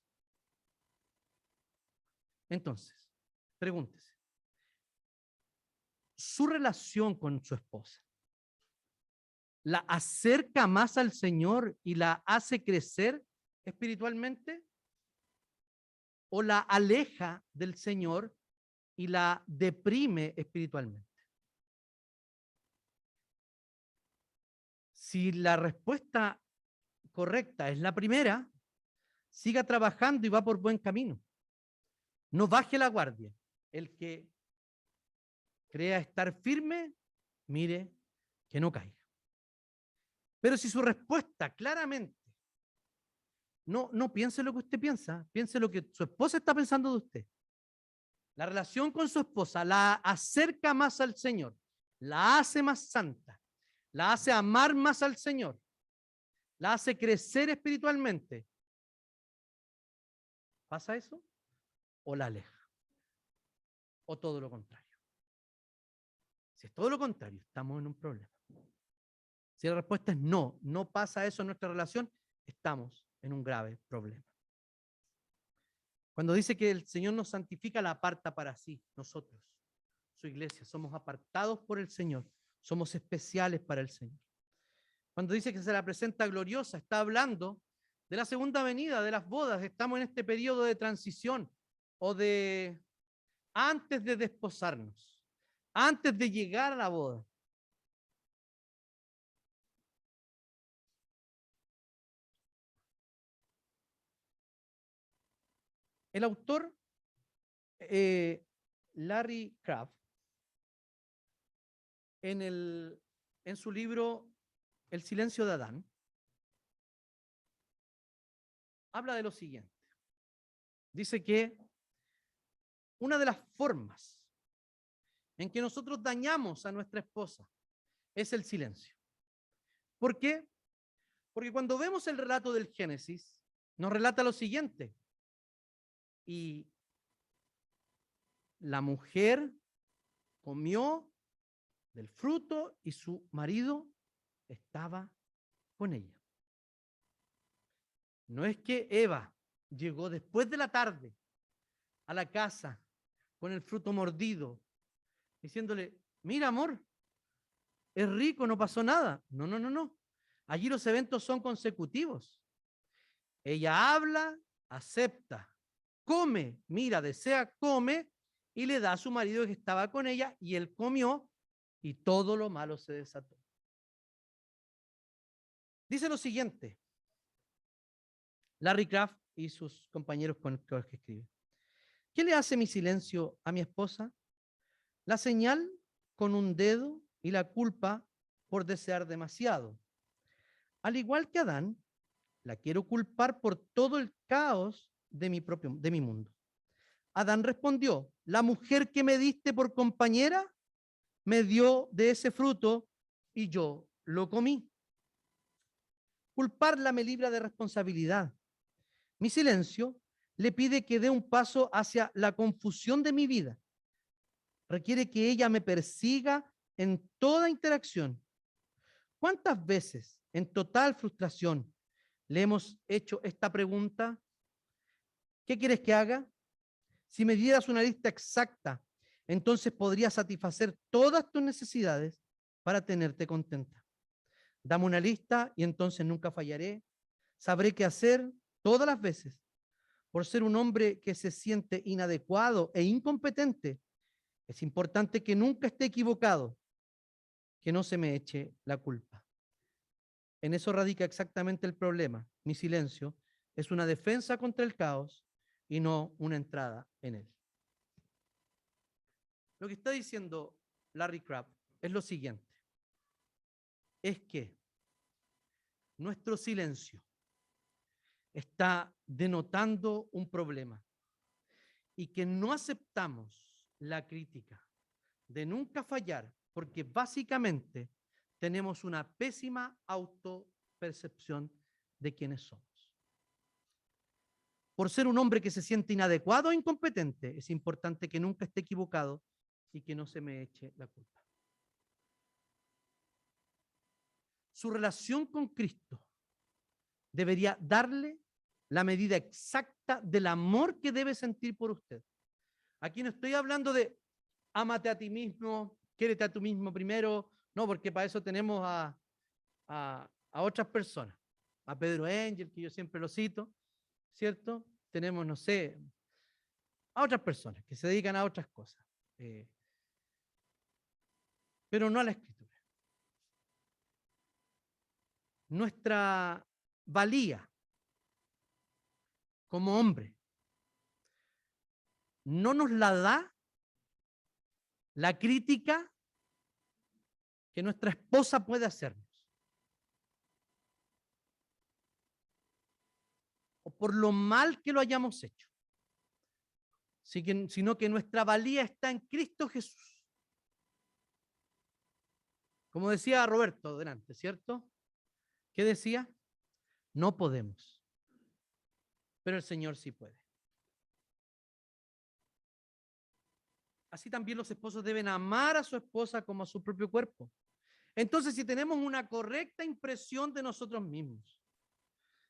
Entonces, pregúntese, ¿su relación con su esposa la acerca más al Señor y la hace crecer espiritualmente? ¿O la aleja del Señor y la deprime espiritualmente? Si la respuesta correcta es la primera, siga trabajando y va por buen camino. No baje la guardia. El que crea estar firme, mire que no caiga. Pero si su respuesta claramente, no piense lo que usted piensa, piense lo que su esposa está pensando de usted. La relación con su esposa la acerca más al Señor la hace más santa, la hace amar más al Señor, la hace crecer espiritualmente, ¿pasa eso? ¿O la aleja? ¿O todo lo contrario? Si es todo lo contrario, estamos en un problema. Si la respuesta es no, no pasa eso en nuestra relación, estamos en un grave problema. Cuando dice que el Señor nos santifica, la aparta para sí, nosotros, su iglesia, somos apartados por el Señor, somos especiales para el Señor. Cuando dice que se la presenta gloriosa, está hablando de la segunda venida, de las bodas. Estamos en este periodo de transición o de antes de desposarnos, antes de llegar a la boda. El autor Larry Craft, en su libro El silencio de Adán, habla de lo siguiente. Dice que una de las formas en que nosotros dañamos a nuestra esposa es el silencio. ¿Por qué? Porque cuando vemos el relato del Génesis, nos relata lo siguiente. Y la mujer comió del fruto y su marido estaba con ella. No es que Eva llegó después de la tarde a la casa con el fruto mordido, diciéndole, mira amor, es rico, no pasó nada. No, no, no, no. Allí los eventos son consecutivos. Ella habla, acepta, come, mira, desea, come, y le da a su marido que estaba con ella, y él comió, y todo lo malo se desató. Dice lo siguiente, Larry Craft y sus compañeros con los que escribe. ¿Qué le hace mi silencio a mi esposa? La señal con un dedo y la culpa por desear demasiado. Al igual que Adán, la quiero culpar por todo el caos de mi mundo. Adán respondió, la mujer que me diste por compañera me dio de ese fruto y yo lo comí. Culparla me libra de responsabilidad. Mi silencio le pide que dé un paso hacia la confusión de mi vida. Requiere que ella me persiga en toda interacción. ¿Cuántas veces en total frustración le hemos hecho esta pregunta? ¿Qué quieres que haga? Si me dieras una lista exacta, entonces podría satisfacer todas tus necesidades para tenerte contenta. Dame una lista y entonces nunca fallaré. Sabré qué hacer todas las veces. Por ser un hombre que se siente inadecuado e incompetente, es importante que nunca esté equivocado, que no se me eche la culpa. En eso radica exactamente el problema. Mi silencio es una defensa contra el caos y no una entrada en él. Lo que está diciendo Larry Crabb es lo siguiente. Es que nuestro silencio está denotando un problema y que no aceptamos la crítica de nunca fallar porque básicamente tenemos una pésima autopercepción de quiénes somos. Por ser un hombre que se siente inadecuado o incompetente, es importante que nunca esté equivocado y que no se me eche la culpa. Su relación con Cristo debería darle la medida exacta del amor que debe sentir por usted. Aquí no estoy hablando de ámate a ti mismo, quiérete a tú mismo primero, no, porque para eso tenemos a otras personas, a Pedro Engel, que yo siempre lo cito, ¿cierto? Tenemos, no sé, a otras personas que se dedican a otras cosas, pero no a la escritura. Nuestra valía como hombre no nos la da la crítica que nuestra esposa puede hacernos. O por lo mal que lo hayamos hecho. Sino que nuestra valía está en Cristo Jesús. Como decía Roberto delante, ¿cierto? ¿Qué decía? No podemos, pero el Señor sí puede. Así también los esposos deben amar a su esposa como a su propio cuerpo. Entonces, si tenemos una correcta impresión de nosotros mismos,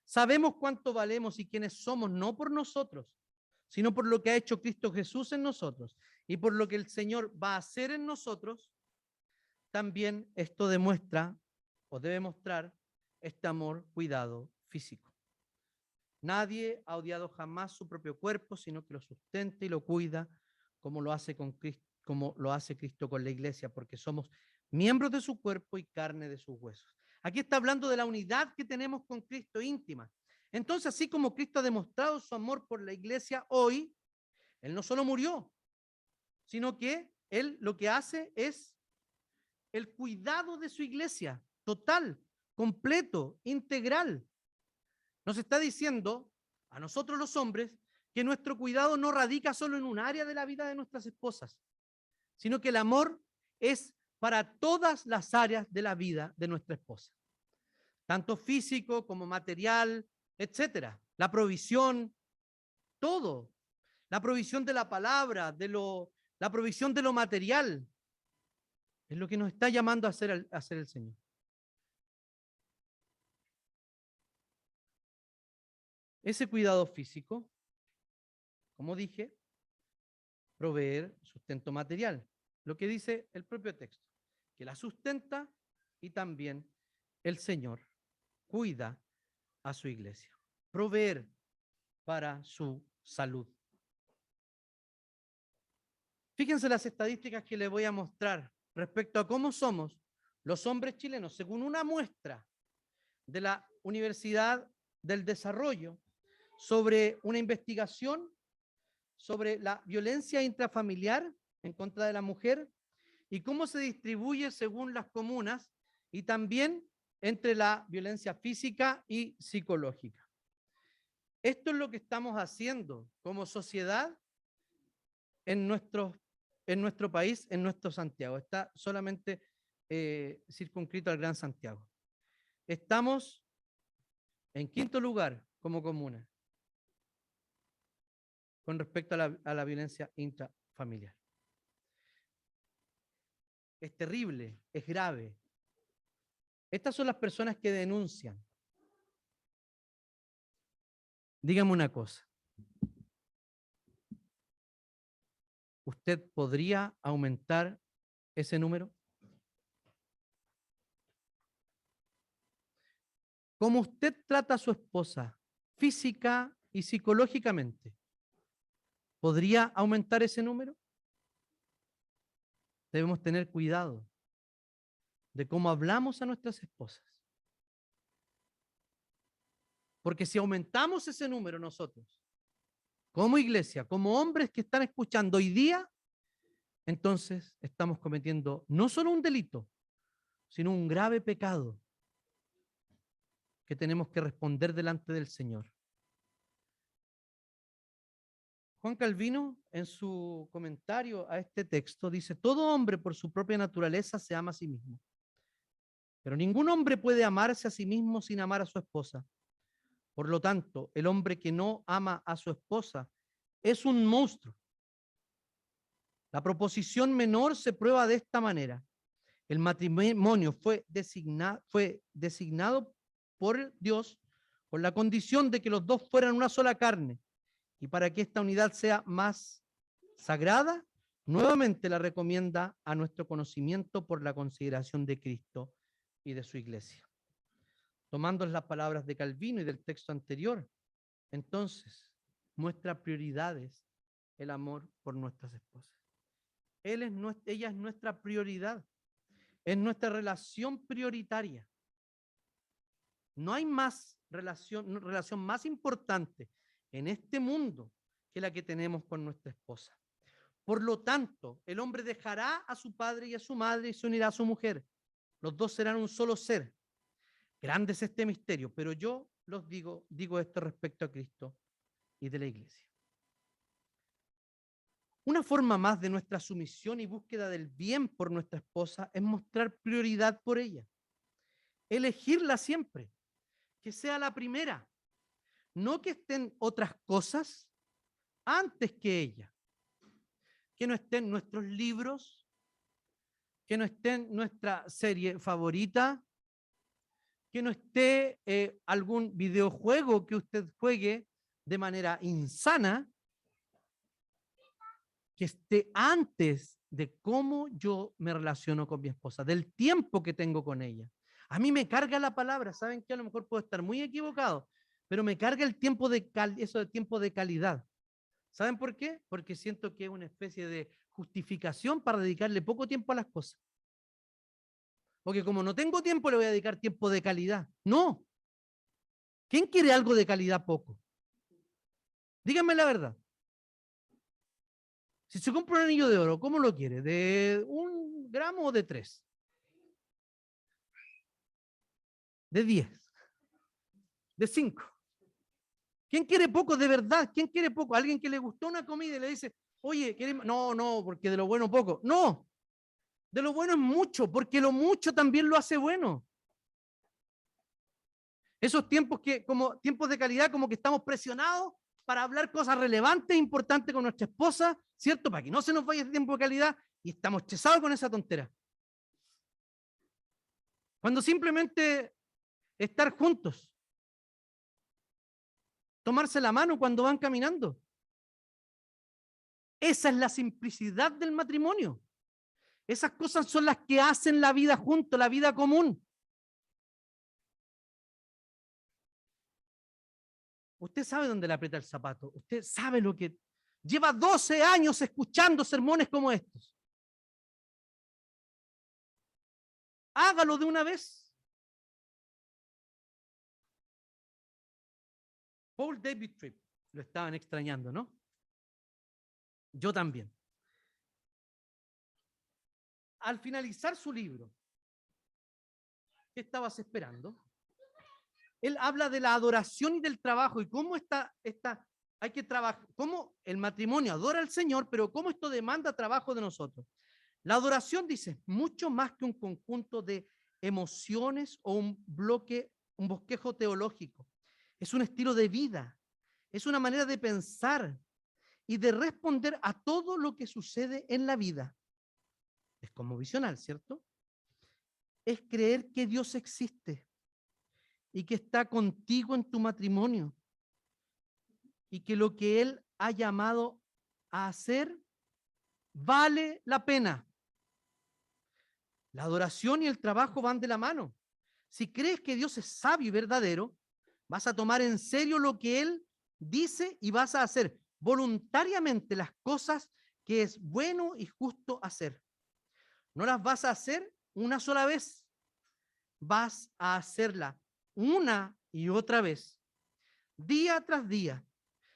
sabemos cuánto valemos y quiénes somos, no por nosotros, sino por lo que ha hecho Cristo Jesús en nosotros y por lo que el Señor va a hacer en nosotros, también esto demuestra o debe mostrar este amor, cuidado físico. Nadie ha odiado jamás su propio cuerpo, sino que lo sustenta y lo cuida como lo hace con Cristo, como lo hace Cristo con la iglesia, porque somos miembros de su cuerpo y carne de sus huesos. Aquí está hablando de la unidad que tenemos con Cristo íntima. Entonces, así como Cristo ha demostrado su amor por la iglesia hoy, Él no solo murió, sino que Él lo que hace es el cuidado de su iglesia, total, completo, integral. Nos está diciendo a nosotros los hombres que nuestro cuidado no radica solo en un área de la vida de nuestras esposas, sino que el amor es para todas las áreas de la vida de nuestra esposa, tanto físico como material, etcétera. La provisión, todo. La provisión de la palabra, la provisión de lo material, es lo que nos está llamando a hacer el Señor. Ese cuidado físico, como dije, proveer sustento material. Lo que dice el propio texto, que la sustenta y también el Señor cuida a su iglesia. Proveer para su salud. Fíjense las estadísticas que les voy a mostrar respecto a cómo somos los hombres chilenos, según una muestra de la Universidad del Desarrollo sobre una investigación sobre la violencia intrafamiliar en contra de la mujer y cómo se distribuye según las comunas y también entre la violencia física y psicológica. Esto es lo que estamos haciendo como sociedad en nuestro país, en nuestro Santiago. Está solamente circunscrito al Gran Santiago. Estamos en quinto lugar como comuna con respecto a la violencia intrafamiliar. Es terrible, es grave. Estas son las personas que denuncian. Dígame una cosa. ¿Usted podría aumentar ese número? ¿Cómo usted trata a su esposa física y psicológicamente? ¿Podría aumentar ese número? Debemos tener cuidado de cómo hablamos a nuestras esposas. Porque si aumentamos ese número nosotros, como iglesia, como hombres que están escuchando hoy día, entonces estamos cometiendo no solo un delito, sino un grave pecado que tenemos que responder delante del Señor. Juan Calvino, en su comentario a este texto, dice, todo hombre por su propia naturaleza se ama a sí mismo, pero ningún hombre puede amarse a sí mismo sin amar a su esposa. Por lo tanto, el hombre que no ama a su esposa es un monstruo. La proposición menor se prueba de esta manera. El matrimonio fue designado por Dios con la condición de que los dos fueran una sola carne. Y para que esta unidad sea más sagrada, nuevamente la recomienda a nuestro conocimiento por la consideración de Cristo y de su iglesia. Tomando las palabras de Calvino y del texto anterior, entonces muestra prioridades el amor por nuestras esposas. Ella es nuestra prioridad, es nuestra relación prioritaria. No hay más relación más importante en este mundo que la que tenemos con nuestra esposa. Por lo tanto, el hombre dejará a su padre y a su madre y se unirá a su mujer. Los dos serán un solo ser. Grande es este misterio, pero yo los digo esto respecto a Cristo y de la iglesia. Una forma más de nuestra sumisión y búsqueda del bien por nuestra esposa es mostrar prioridad por ella. Elegirla siempre, que sea la primera, no que estén otras cosas antes que ella, que no estén nuestros libros, que no estén nuestra serie favorita, que no esté algún videojuego que usted juegue de manera insana, que esté antes de cómo yo me relaciono con mi esposa, del tiempo que tengo con ella. A mí me carga la palabra, saben que a lo mejor puedo estar muy equivocado, pero me carga el tiempo eso de tiempo de calidad. ¿Saben por qué? Porque siento que es una especie de justificación para dedicarle poco tiempo a las cosas. Porque como no tengo tiempo, le voy a dedicar tiempo de calidad. No. ¿Quién quiere algo de calidad poco? Díganme la verdad. Si se compra un anillo de oro, ¿cómo lo quiere? ¿De 1 gramo o de 3? ¿De 10? ¿De 5? ¿Quién quiere poco de verdad? ¿Quién quiere poco? Alguien que le gustó una comida y le dice, oye, no, no, porque de lo bueno poco. No, de lo bueno es mucho, porque lo mucho también lo hace bueno. Esos tiempos como tiempos de calidad, como que estamos presionados para hablar cosas relevantes e importantes con nuestra esposa, ¿cierto? Para que no se nos vaya ese tiempo de calidad y estamos chesados con esa tontera. Cuando simplemente estar juntos, tomarse la mano cuando van caminando. Esa es la simplicidad del matrimonio. Esas cosas son las que hacen la vida juntos, la vida común. Usted sabe dónde le aprieta el zapato. Usted sabe lo que... Lleva 12 años escuchando sermones como estos. Hágalo de una vez. Paul David Tripp. Lo estaban extrañando, ¿no? Yo también. Al finalizar su libro, ¿qué estabas esperando? Él habla de la adoración y del trabajo y cómo hay que trabajar, cómo el matrimonio adora al Señor, pero cómo esto demanda trabajo de nosotros. La adoración, dice, mucho más que un conjunto de emociones o un bosquejo teológico. Es un estilo de vida, es una manera de pensar y de responder a todo lo que sucede en la vida. Es como visional, ¿cierto? Es creer que Dios existe y que está contigo en tu matrimonio y que lo que Él ha llamado a hacer vale la pena. La adoración y el trabajo van de la mano. Si crees que Dios es sabio y verdadero, vas a tomar en serio lo que Él dice y vas a hacer voluntariamente las cosas que es bueno y justo hacer. No las vas a hacer una sola vez, vas a hacerla una y otra vez, día tras día.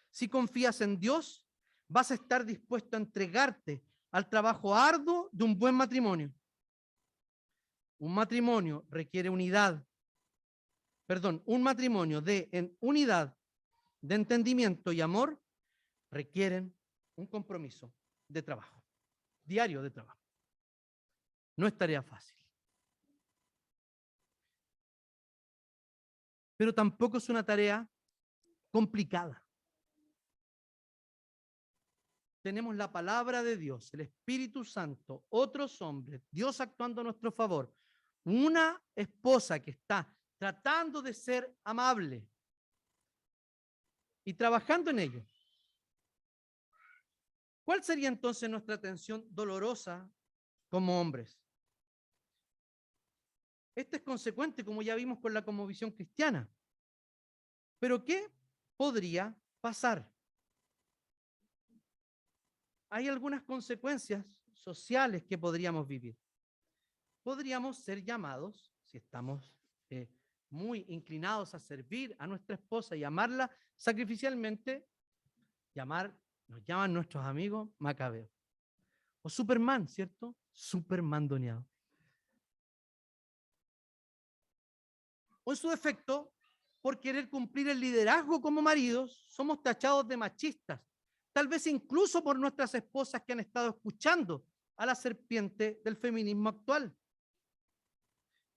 Si confías en Dios, vas a estar dispuesto a entregarte al trabajo arduo de un buen matrimonio. Un matrimonio requiere unidad. Un matrimonio en unidad de entendimiento y amor requieren un compromiso de trabajo, diario de trabajo. No es tarea fácil. Pero tampoco es una tarea complicada. Tenemos la palabra de Dios, el Espíritu Santo, otros hombres, Dios actuando a nuestro favor, una esposa que está tratando de ser amable y trabajando en ello. ¿Cuál sería entonces nuestra tensión dolorosa como hombres? Esto es consecuente, como ya vimos con la cosmovisión cristiana. Pero ¿qué podría pasar? Hay algunas consecuencias sociales que podríamos vivir. Podríamos ser llamados, si estamos muy inclinados a servir a nuestra esposa y amarla sacrificialmente, nos llaman nuestros amigos macabeos. O Superman, ¿cierto? Supermandoneado. O en su defecto, por querer cumplir el liderazgo como maridos, somos tachados de machistas, tal vez incluso por nuestras esposas que han estado escuchando a la serpiente del feminismo actual.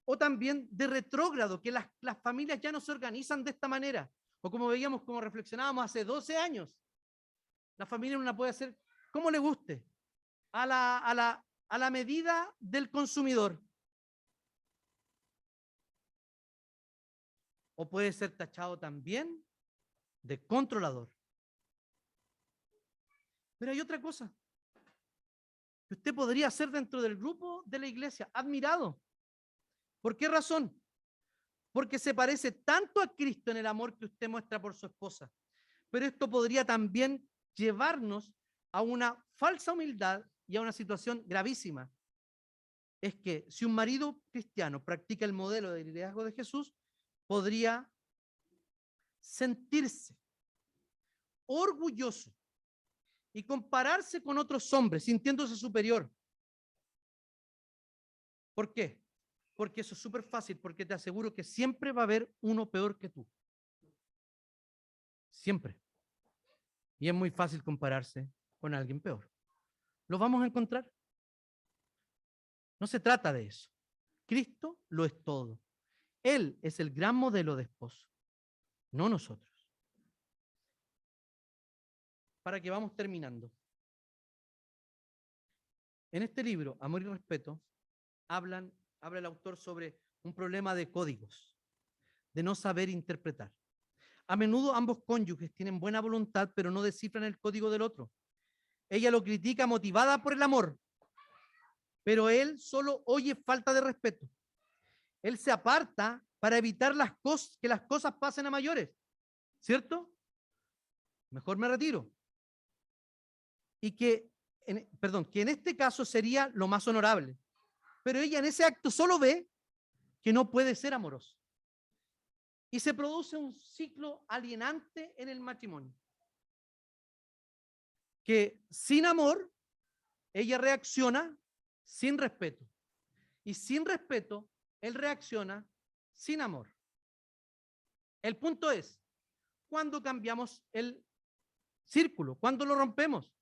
O también de retrógrado, que las familias ya no se organizan de esta manera. O como veíamos, como reflexionábamos hace 12 años, la familia no la puede hacer como le guste, a la medida del consumidor. O puede ser tachado también de controlador. Pero hay otra cosa que usted podría hacer dentro del grupo de la iglesia, admirado. ¿Por qué razón? Porque se parece tanto a Cristo en el amor que usted muestra por su esposa. Pero esto podría también llevarnos a una falsa humildad y a una situación gravísima. Es que si un marido cristiano practica el modelo de liderazgo de Jesús, podría sentirse orgulloso y compararse con otros hombres, sintiéndose superior. ¿Por qué? Porque eso es súper fácil, porque te aseguro que siempre va a haber uno peor que tú. Siempre. Y es muy fácil compararse con alguien peor. ¿Lo vamos a encontrar? No se trata de eso. Cristo lo es todo. Él es el gran modelo de esposo, no nosotros. Para que vamos terminando. En este libro, Amor y Respeto, habla el autor sobre un problema de códigos, de no saber interpretar. A menudo ambos cónyuges tienen buena voluntad, pero no descifran el código del otro. Ella lo critica motivada por el amor, pero él solo oye falta de respeto. Él se aparta para evitar que las cosas pasen a mayores, ¿cierto? Mejor me retiro. Y que en este caso sería lo más honorable. Pero ella en ese acto solo ve que no puede ser amoroso. Y se produce un ciclo alienante en el matrimonio. Que sin amor, ella reacciona sin respeto. Y sin respeto, él reacciona sin amor. El punto es, ¿cuándo cambiamos el círculo? ¿Cuándo lo rompemos?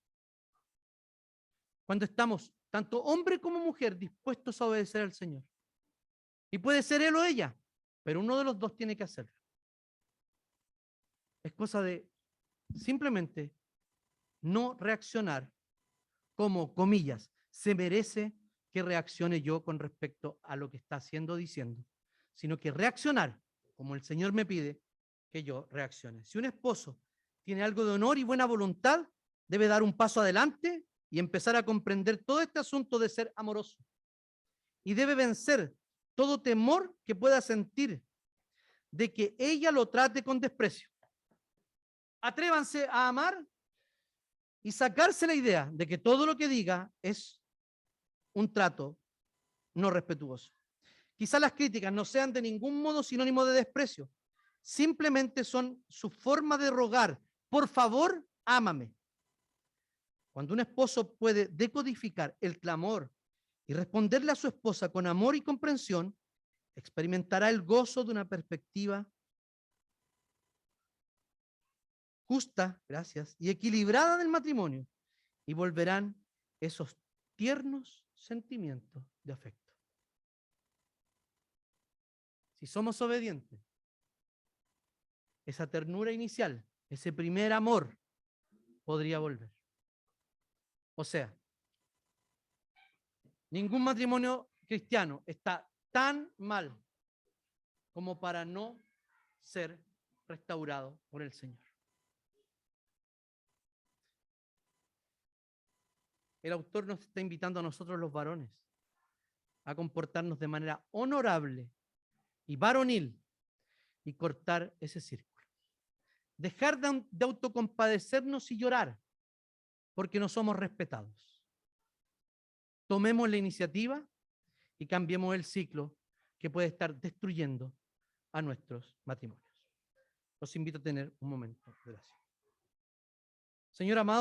Cuando estamos, tanto hombre como mujer, dispuestos a obedecer al Señor. Y puede ser él o ella, pero uno de los dos tiene que hacerlo. Es cosa de simplemente no reaccionar como, comillas, se merece que reaccione yo con respecto a lo que está haciendo, diciendo, sino que reaccionar como el Señor me pide que yo reaccione. Si un esposo tiene algo de honor y buena voluntad, debe dar un paso adelante y empezar a comprender todo este asunto de ser amoroso. Y debe vencer todo temor que pueda sentir de que ella lo trate con desprecio. Atrévanse a amar y sacarse la idea de que todo lo que diga es un trato no respetuoso. Quizás las críticas no sean de ningún modo sinónimo de desprecio, simplemente son su forma de rogar, por favor, ámame. Cuando un esposo puede decodificar el clamor y responderle a su esposa con amor y comprensión, experimentará el gozo de una perspectiva justa, gracias, y equilibrada del matrimonio, y volverán esos tiernos sentimientos de afecto. Si somos obedientes, esa ternura inicial, ese primer amor, podría volver. O sea, ningún matrimonio cristiano está tan mal como para no ser restaurado por el Señor. El autor nos está invitando a nosotros los varones a comportarnos de manera honorable y varonil y cortar ese círculo. Dejar de autocompadecernos y llorar porque no somos respetados. Tomemos la iniciativa y cambiemos el ciclo que puede estar destruyendo a nuestros matrimonios. Los invito a tener un momento de oración. Señor amado,